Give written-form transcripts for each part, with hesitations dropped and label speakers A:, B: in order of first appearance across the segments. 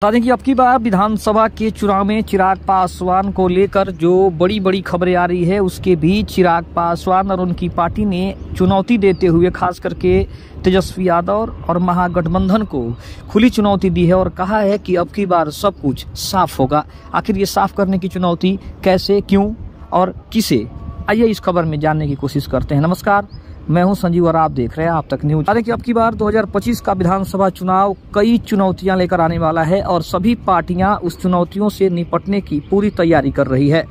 A: बता दें कि अब की बार विधानसभा के चुनाव में चिराग पासवान को लेकर जो बड़ी बड़ी खबरें आ रही है, उसके बीच चिराग पासवान और उनकी पार्टी ने चुनौती देते हुए खास करके तेजस्वी यादव और महागठबंधन को खुली चुनौती दी है और कहा है कि अब की बार सब कुछ साफ होगा। आखिर ये साफ करने की चुनौती कैसे, क्यों और किसे, आइए इस खबर में जानने की कोशिश करते हैं। नमस्कार, मैं हूं संजीव और आप देख रहे हैं आप तक न्यूज। कि अब की बार 2025 का विधानसभा चुनाव कई चुनौतियां लेकर आने वाला है और सभी पार्टियां उस चुनौतियों से निपटने की पूरी तैयारी कर रही है।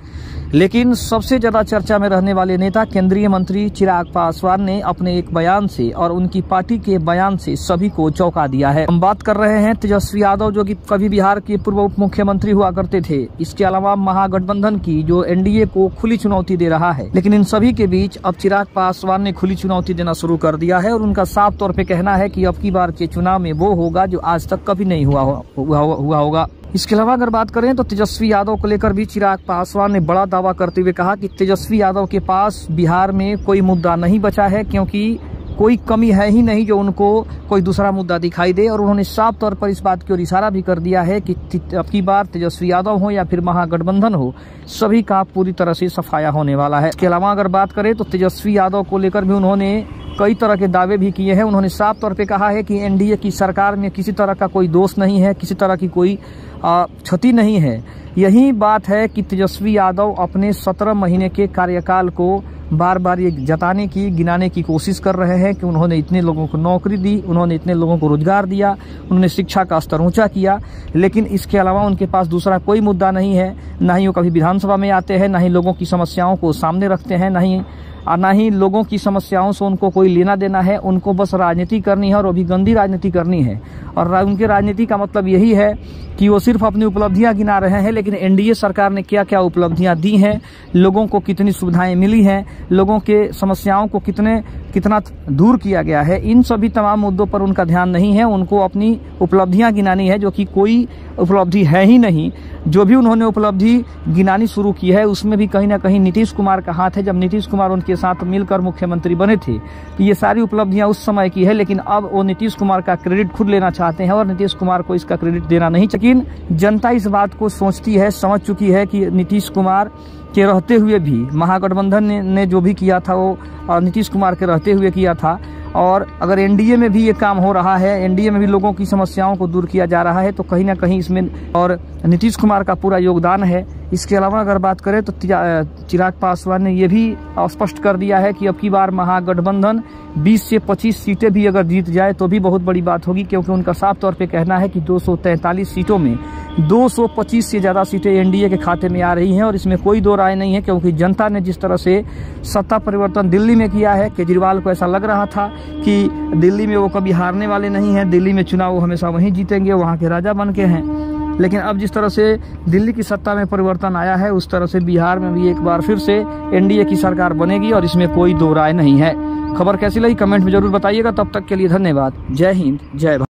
A: लेकिन सबसे ज्यादा चर्चा में रहने वाले नेता केंद्रीय मंत्री चिराग पासवान ने अपने एक बयान से और उनकी पार्टी के बयान से सभी को चौंका दिया है। हम बात कर रहे हैं तेजस्वी यादव, जो कि कभी बिहार के पूर्व उप मुख्यमंत्री हुआ करते थे। इसके अलावा महागठबंधन की जो एनडीए को खुली चुनौती दे रहा है। लेकिन इन सभी के बीच अब चिराग पासवान ने खुली चुनौती देना शुरू कर दिया है और उनका साफ तौर पे कहना है कि अब की बार के चुनाव में वो होगा जो आज तक कभी नहीं हुआ होगा। इसके अलावा अगर बात करें तो तेजस्वी यादव को लेकर भी चिराग पासवान ने बड़ा दावा करते हुए कहा कि तेजस्वी यादव के पास बिहार में कोई मुद्दा नहीं बचा है, क्योंकि कोई कमी है ही नहीं जो उनको कोई दूसरा मुद्दा दिखाई दे। और उन्होंने साफ तौर पर इस बात की ओर इशारा भी कर दिया है कि अब की बार तेजस्वी यादव हो या फिर महागठबंधन हो, सभी का पूरी तरह से सफाया होने वाला है। इसके अलावा अगर बात करें तो तेजस्वी यादव को लेकर भी उन्होंने कई तरह के दावे भी किए हैं। उन्होंने साफ तौर पे कहा है कि एनडीए की सरकार में किसी तरह का कोई दोष नहीं है, किसी तरह की कोई क्षति नहीं है। यही बात है कि तेजस्वी यादव अपने 17 महीने के कार्यकाल को बार बार ये जताने की, गिनाने की कोशिश कर रहे हैं कि उन्होंने इतने लोगों को नौकरी दी, उन्होंने इतने लोगों को रोजगार दिया, उन्होंने शिक्षा का स्तर ऊंचा किया। लेकिन इसके अलावा उनके पास दूसरा कोई मुद्दा नहीं है। ना ही वो कभी विधानसभा में आते हैं, ना ही लोगों की समस्याओं को सामने रखते हैं, ना ही लोगों की समस्याओं से उनको कोई लेना देना है। उनको बस राजनीति करनी है और वो भी गंदी राजनीति करनी है। और उनकी राजनीति का मतलब यही है कि वो सिर्फ अपनी उपलब्धियां गिना रहे हैं, लेकिन एनडीए सरकार ने क्या क्या उपलब्धियां दी हैं, लोगों को कितनी सुविधाएं मिली हैं, लोगों के समस्याओं को कितना दूर किया गया है, इन सभी तमाम मुद्दों पर उनका ध्यान नहीं है। उनको अपनी उपलब्धियां गिनानी है, जो कि कोई उपलब्धि है ही नहीं। जो भी उन्होंने उपलब्धि गिनानी शुरू की है उसमें भी कहीं ना कहीं नीतीश कुमार का हाथ है। जब नीतीश कुमार उनके साथ मिलकर मुख्यमंत्री बने थे तो ये सारी उपलब्धियां उस समय की है, लेकिन अब वो नीतीश कुमार का क्रेडिट खुद लेना चाहते हैं और नीतीश कुमार को इसका क्रेडिट देना नहीं। लेकिन जनता इस बात को सोचती है, समझ चुकी है कि नीतीश कुमार के रहते हुए भी महागठबंधन ने जो भी किया था वो नीतीश कुमार के रहते हुए किया था। और अगर एनडीए में भी ये काम हो रहा है, एनडीए में भी लोगों की समस्याओं को दूर किया जा रहा है, तो कहीं ना कहीं इसमें और नीतीश कुमार का पूरा योगदान है। इसके अलावा अगर बात करें तो चिराग पासवान ने यह भी स्पष्ट कर दिया है कि अब की बार महागठबंधन 20 से 25 सीटें भी अगर जीत जाए तो भी बहुत बड़ी बात होगी, क्योंकि उनका साफ तौर पे कहना है कि 243 सीटों में 225 से ज्यादा सीटें एनडीए के खाते में आ रही हैं। और इसमें कोई दो राय नहीं है, क्योंकि जनता ने जिस तरह से सत्ता परिवर्तन दिल्ली में किया है, केजरीवाल को ऐसा लग रहा था कि दिल्ली में वो कभी हारने वाले नहीं हैं, दिल्ली में चुनाव वो हमेशा वहीं जीतेंगे, वहाँ के राजा बन के हैं। लेकिन अब जिस तरह से दिल्ली की सत्ता में परिवर्तन आया है, उस तरह से बिहार में भी एक बार फिर से एनडीए की सरकार बनेगी और इसमें कोई दो राय नहीं है। खबर कैसी लगी कमेंट में जरूर बताइएगा। तब तक के लिए धन्यवाद। जय हिंद, जय भारत।